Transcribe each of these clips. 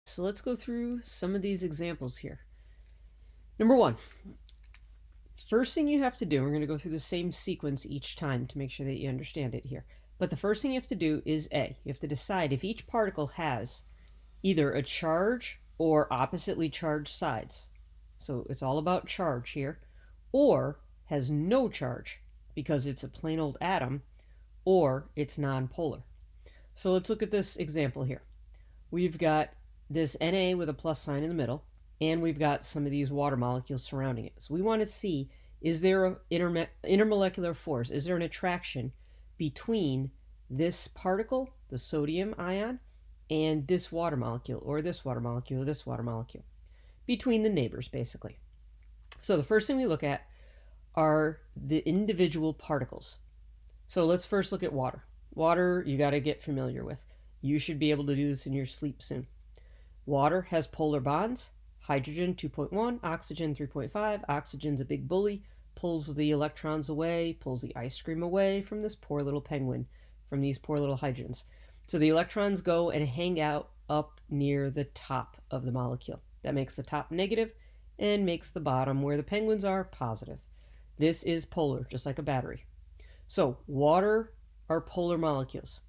So let's go through some of these examples here. Number one, first thing you have to do, we're going to go through the same sequence each time to make sure that you understand it here. But the first thing you have to do is A. You have to decide if each particle has either a charge or oppositely charged sides. So it's all about charge here. Or has no charge because it's a plain old atom, or it's nonpolar. So let's look at this example here. We've got this Na with a plus sign in the middle, and we've got some of these water molecules surrounding it. So we want to see, is there an intermolecular force? Is there an attraction between this particle, the sodium ion, and this water molecule, or this water molecule, or this water molecule? Between the neighbors, basically. So the first thing we look at are the individual particles. So let's first look at water. Water, you got to get familiar with. You should be able to do this in your sleep soon. Water has polar bonds. Hydrogen 2.1, oxygen 3.5. Oxygen's a big bully, pulls the electrons away, pulls the ice cream away from this poor little penguin, from these poor little hydrogens. So the electrons go and hang out up near the top of the molecule. That makes the top negative and makes the bottom, where the penguins are, positive. This is polar, just like a battery. So water are polar molecules.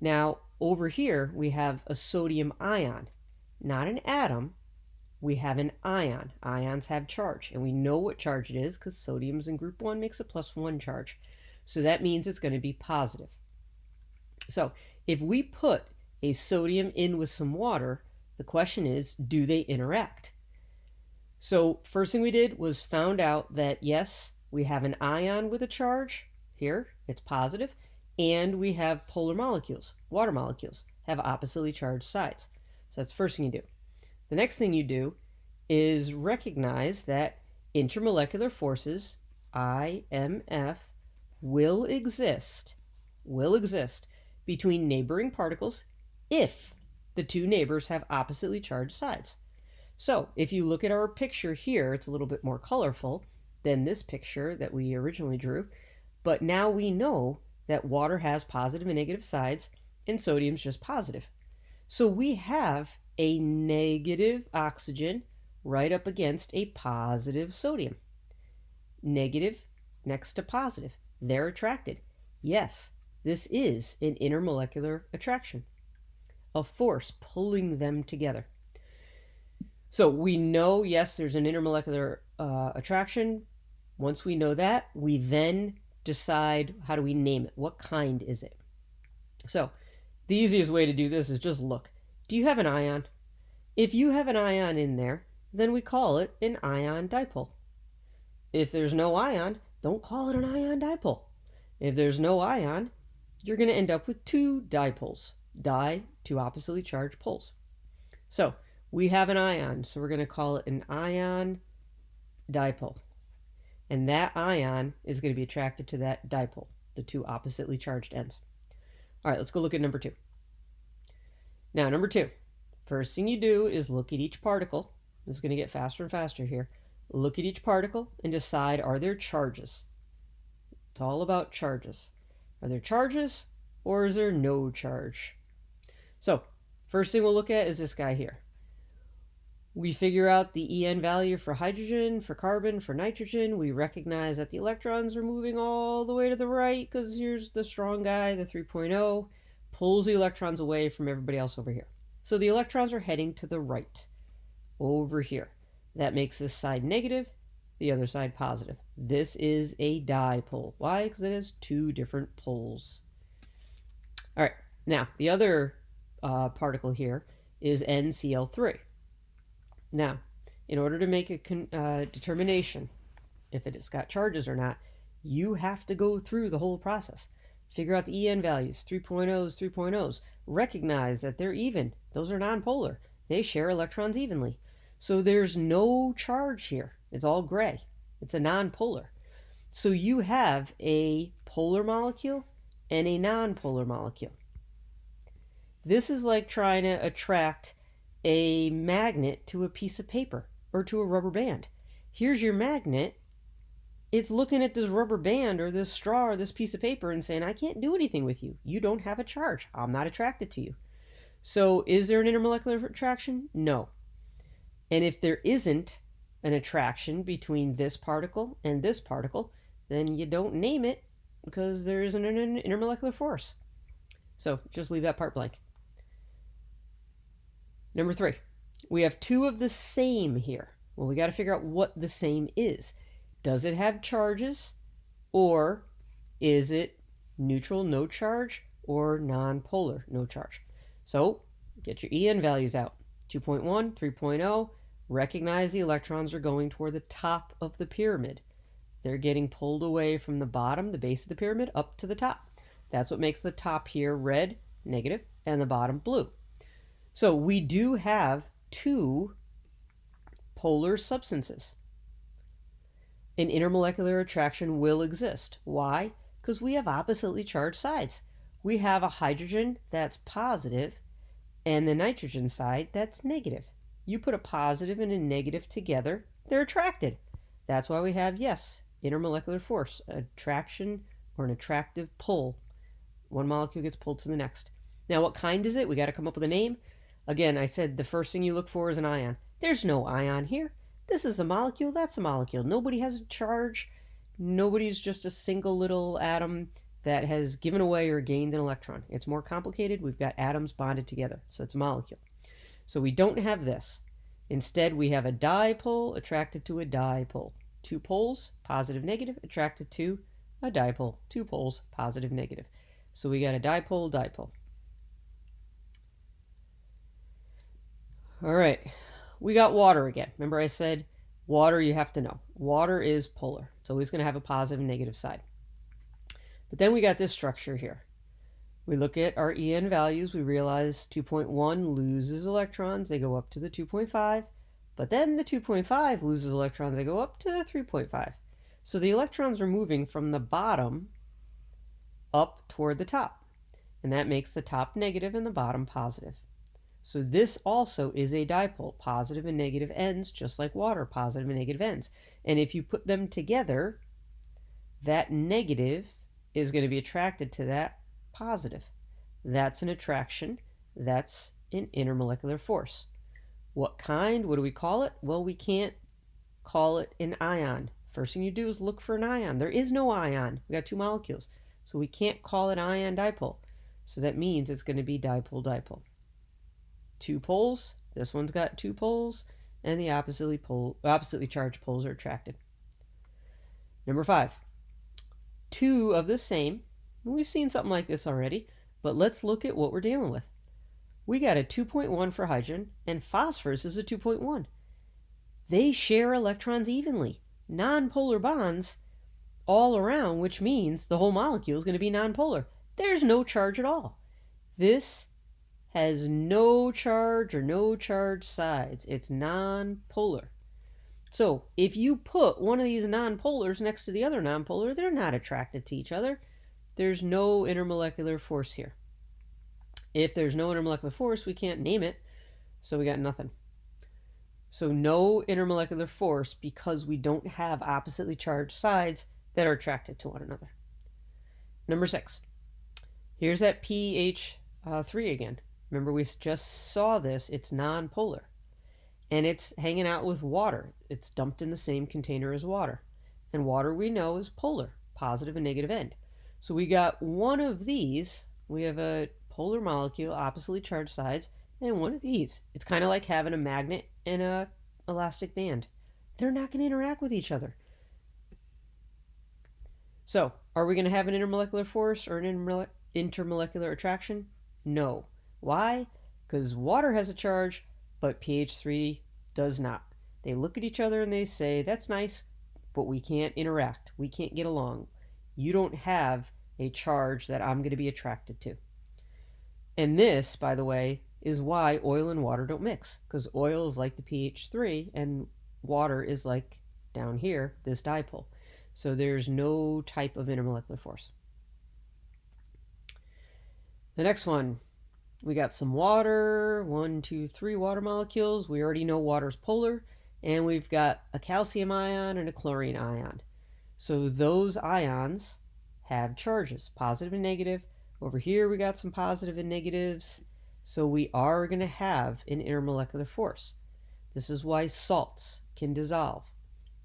Now, over here, we have a sodium ion, not an atom. We have an ion. Ions have charge, and we know what charge it is because sodium's in group 1 makes a +1 charge. So that means it's going to be positive. So if we put a sodium in with some water, the question is, do they interact? So first thing we did was found out that yes, we have an ion with a charge. Here, it's positive. And we have polar molecules, water molecules, have oppositely charged sides. So that's the first thing you do. The next thing you do is recognize that intermolecular forces, IMF, will exist between neighboring particles if the two neighbors have oppositely charged sides. So if you look at our picture here, it's a little bit more colorful than this picture that we originally drew, but now we know that water has positive and negative sides, and sodium's just positive. So we have a negative oxygen right up against a positive sodium. Negative next to positive. They're attracted. Yes, this is an intermolecular attraction, a force pulling them together. So we know, yes, there's an intermolecular attraction. Once we know that, we then decide, how do we name it? What kind is it? So the easiest way to do this is just look. Do you have an ion? If you have an ion in there, then we call it an ion-dipole. If there's no ion, don't call it an ion-dipole. If there's no ion, you're going to end up with two dipoles. Two oppositely charged poles. So we have an ion, so we're going to call it an ion-dipole. And that ion is going to be attracted to that dipole, the two oppositely charged ends. All right, let's go look at number 2. Now, number 2, first thing you do is look at each particle. This is going to get faster and faster here. Look at each particle and decide, are there charges? It's all about charges. Are there charges or is there no charge? So, first thing we'll look at is this guy here. We figure out the En value for hydrogen, for carbon, for nitrogen. We recognize that the electrons are moving all the way to the right because here's the strong guy, the 3.0, pulls the electrons away from everybody else over here. So the electrons are heading to the right, over here. That makes this side negative, the other side positive. This is a dipole. Why? Because it has two different poles. All right, now the other particle here is NCl3. Now, in order to make a determination if it has got charges or not, you have to go through the whole process. Figure out the En values, 3.0s, 3.0s. Recognize that they're even. Those are nonpolar. They share electrons evenly. So there's no charge here. It's all gray. It's a nonpolar. So you have a polar molecule and a nonpolar molecule. This is like trying to attract a magnet to a piece of paper or to a rubber band. Here's your magnet. It's looking at this rubber band or this straw or this piece of paper and saying, I can't do anything with you. You don't have a charge. I'm not attracted to you. So is there an intermolecular attraction? No. And if there isn't an attraction between this particle and this particle, then you don't name it because there isn't an intermolecular force. So just leave that part blank. Number 3, we have two of the same here. Well, we got to figure out what the same is. Does it have charges, or is it neutral, no charge, or nonpolar, no charge? So get your EN values out. 2.1, 3.0, recognize the electrons are going toward the top of the pyramid. They're getting pulled away from the bottom, the base of the pyramid, up to the top. That's what makes the top here red, negative, and the bottom blue. So we do have two polar substances. An intermolecular attraction will exist. Why? Because we have oppositely charged sides. We have a hydrogen that's positive and the nitrogen side that's negative. You put a positive and a negative together, they're attracted. That's why we have, yes, intermolecular force, attraction or an attractive pull. One molecule gets pulled to the next. Now, what kind is it? We got to come up with a name. Again, I said the first thing you look for is an ion. There's no ion here. This is a molecule, that's a molecule. Nobody has a charge. Nobody's just a single little atom that has given away or gained an electron. It's more complicated. We've got atoms bonded together, so it's a molecule. So we don't have this. Instead, we have a dipole attracted to a dipole. Two poles, positive, negative, attracted to a dipole. Two poles, positive, negative. So we got a dipole, dipole. All right, we got water again. Remember I said water, you have to know. Water is polar. It's always going to have a positive and negative side. But then we got this structure here. We look at our EN values. We realize 2.1 loses electrons. They go up to the 2.5. But then the 2.5 loses electrons. They go up to the 3.5. So the electrons are moving from the bottom up toward the top. And that makes the top negative and the bottom positive. So this also is a dipole, positive and negative ends, just like water, positive and negative ends. And if you put them together, that negative is going to be attracted to that positive. That's an attraction. That's an intermolecular force. What kind? What do we call it? Well, we can't call it an ion. First thing you do is look for an ion. There is no ion. We got two molecules. So we can't call it ion dipole. So that means it's going to be dipole-dipole. Two poles. This one's got two poles, and the oppositely charged poles are attracted. Number 5. Two of the same. We've seen something like this already, but let's look at what we're dealing with. We got a 2.1 for hydrogen, and phosphorus is a 2.1. They share electrons evenly. Nonpolar bonds all around, which means the whole molecule is going to be nonpolar. There's no charge at all. This has no charge or no charge sides. It's nonpolar. So if you put one of these nonpolars next to the other nonpolar, they're not attracted to each other. There's no intermolecular force here. If there's no intermolecular force, we can't name it, so we got nothing. So no intermolecular force because we don't have oppositely charged sides that are attracted to one another. Number 6. Here's that pH 3 again. Remember, we just saw this. It's nonpolar. And it's hanging out with water. It's dumped in the same container as water. And water, we know, is polar, positive and negative end. So we got one of these. We have a polar molecule, oppositely charged sides, and one of these. It's kind of like having a magnet and an elastic band. They're not going to interact with each other. So, are we going to have an intermolecular force or an intermolecular attraction? No. Why? Because water has a charge, but pH 3 does not. They look at each other and they say, that's nice, but we can't interact. We can't get along. You don't have a charge that I'm going to be attracted to. And this, by the way, is why oil and water don't mix. Because oil is like the pH 3 and water is like, down here, this dipole. So there's no type of intermolecular force. The next one. We got some water, 1, 2, 3 water molecules. We already know water's polar. And we've got a calcium ion and a chlorine ion. So those ions have charges, positive and negative. Over here we got some positive and negatives. So we are going to have an intermolecular force. This is why salts can dissolve.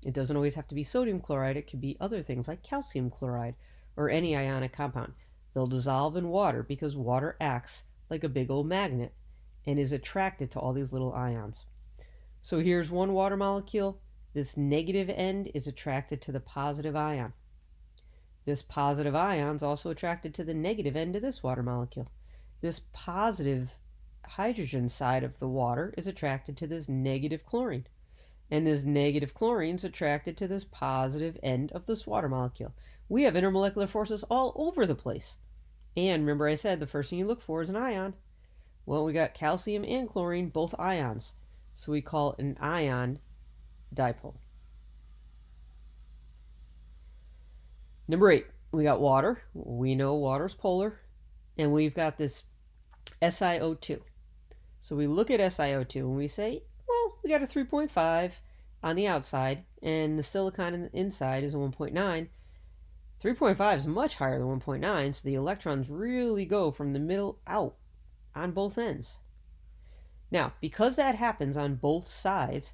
It doesn't always have to be sodium chloride. It could be other things like calcium chloride or any ionic compound. They'll dissolve in water because water acts like a big old magnet and is attracted to all these little ions. So here's one water molecule. This negative end is attracted to the positive ion. This positive ion is also attracted to the negative end of this water molecule. This positive hydrogen side of the water is attracted to this negative chlorine. And this negative chlorine is attracted to this positive end of this water molecule. We have intermolecular forces all over the place. And remember I said the first thing you look for is an ion. Well, we got calcium and chlorine, both ions. So we call it an ion dipole. Number 8, we got water. We know water's polar. And we've got this SiO2. So we look at SiO2 and we say, well, we got a 3.5 on the outside, and the silicon on the inside is a 1.9. 3.5 is much higher than 1.9, so the electrons really go from the middle out on both ends. Now, because that happens on both sides,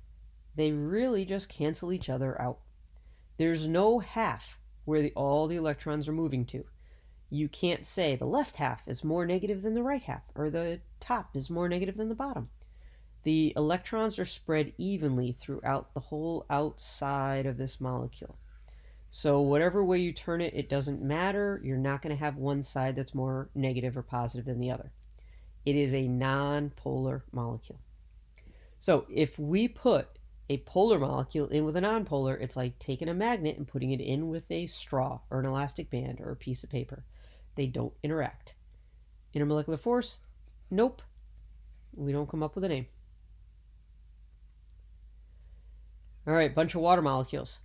they really just cancel each other out. There's no half where all the electrons are moving to. You can't say the left half is more negative than the right half, or the top is more negative than the bottom. The electrons are spread evenly throughout the whole outside of this molecule. So whatever way you turn it, it doesn't matter. You're not going to have one side that's more negative or positive than the other. It is a non-polar molecule. So if we put a polar molecule in with a non-polar, it's like taking a magnet and putting it in with a straw or an elastic band or a piece of paper. They don't interact. Intermolecular force? Nope. We don't come up with a name. All right, bunch of water molecules.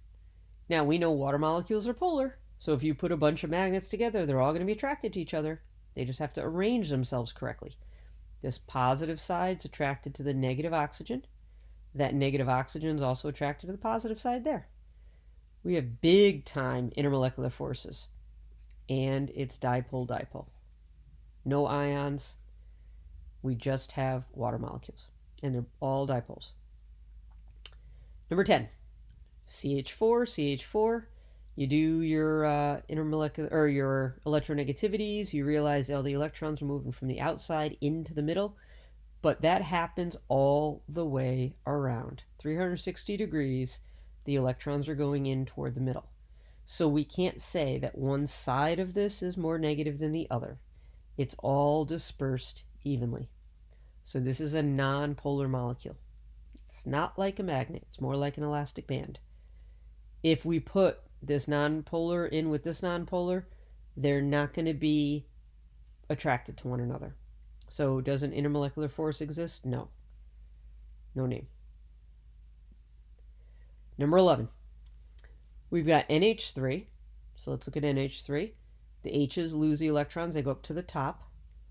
Now we know water molecules are polar, so if you put a bunch of magnets together, they're all going to be attracted to each other. They just have to arrange themselves correctly. This positive side's attracted to the negative oxygen. That negative oxygen is also attracted to the positive side there. We have big time intermolecular forces, and it's dipole-dipole. No ions. We just have water molecules, and they're all dipoles. Number 10, CH4. You do your intermolecular or your electronegativities. You realize all the electrons are moving from the outside into the middle, but that happens all the way around. 360 degrees, the electrons are going in toward the middle. So we can't say that one side of this is more negative than the other. It's all dispersed evenly. So this is a non-polar molecule. It's not like a magnet. It's more like an elastic band. If we put this non-polar in with this non-polar, they're not going to be attracted to one another. So does an intermolecular force exist? No. No name. Number 11. We've got NH3. So let's look at NH3. The H's lose the electrons. They go up to the top.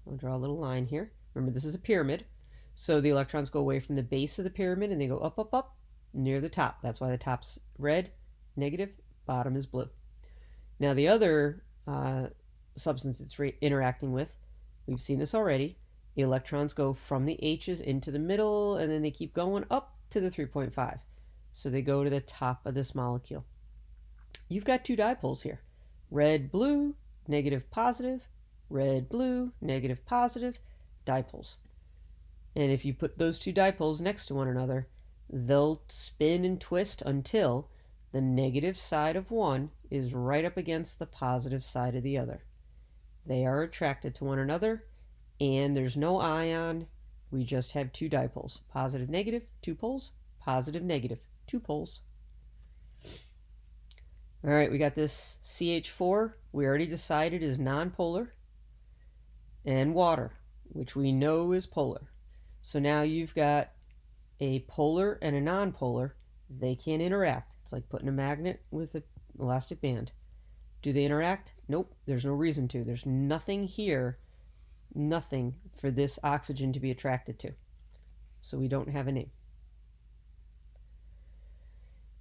I'll draw a little line here. Remember, this is a pyramid. So the electrons go away from the base of the pyramid and they go up, up, up near the top. That's why the top's red, negative, bottom is blue. Now the other substance it's interacting with, we've seen this already. The electrons go from the H's into the middle and then they keep going up to the 3.5. So they go to the top of this molecule. You've got two dipoles here. Red, blue, negative, positive. Red, blue, negative, positive. Dipoles. And if you put those two dipoles next to one another, they'll spin and twist until the negative side of one is right up against the positive side of the other. They are attracted to one another, and there's no ion. We just have two dipoles. Positive, negative, two poles. Positive, negative, two poles. All right, we got this CH4. We already decided is nonpolar. And water, which we know is polar. So now you've got a polar and a nonpolar. They can't interact. It's like putting a magnet with an elastic band. Do they interact? Nope, there's no reason to. There's nothing here, nothing for this oxygen to be attracted to. So we don't have a name.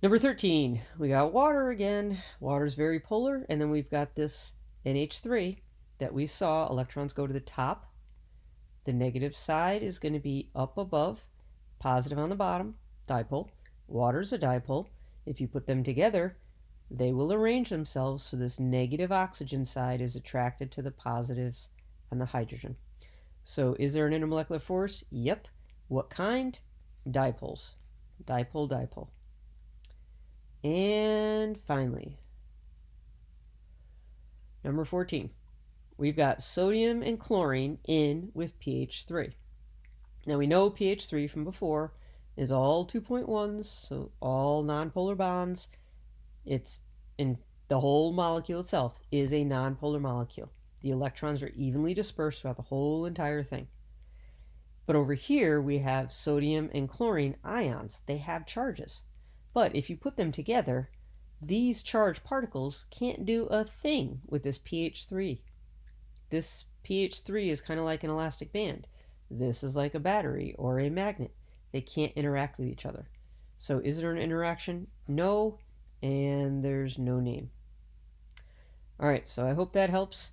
Number 13, we got water again. Water's very polar, and then we've got this NH3 that we saw. Electrons go to the top. The negative side is going to be up above, positive on the bottom, dipole. Water's a dipole. If you put them together, they will arrange themselves so this negative oxygen side is attracted to the positives and the hydrogen. So is there an intermolecular force? Yep. What kind? Dipoles. Dipole, dipole. And finally, number 14. We've got sodium and chlorine in with pH 3. Now we know pH 3 from before is all 2.1s, so all nonpolar bonds. It's in the whole molecule itself is a nonpolar molecule. The electrons are evenly dispersed throughout the whole entire thing. But over here we have sodium and chlorine ions. They have charges. But if you put them together, these charged particles can't do a thing with this pH 3. This pH 3 is kind of like an elastic band. This is like a battery or a magnet. They can't interact with each other. So is there an interaction? No, and there's no name. All right, so I hope that helps.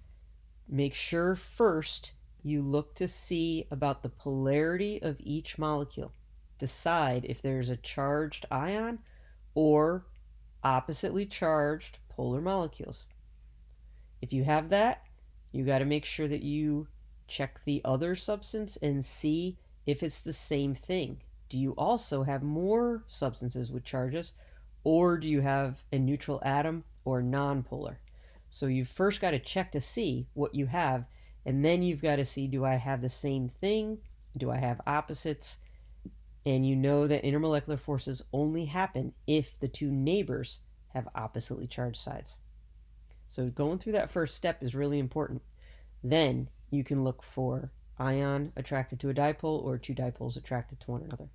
Make sure first you look to see about the polarity of each molecule. Decide if there's a charged ion or oppositely charged polar molecules. If you have that, you got to make sure that you check the other substance and see if it's the same thing. Do you also have more substances with charges, or do you have a neutral atom or nonpolar? So you've first got to check to see what you have, and then you've got to see, do I have the same thing? Do I have opposites? And you know that intermolecular forces only happen if the two neighbors have oppositely charged sides. So going through that first step is really important. Then you can look for ion attracted to a dipole or two dipoles attracted to one another.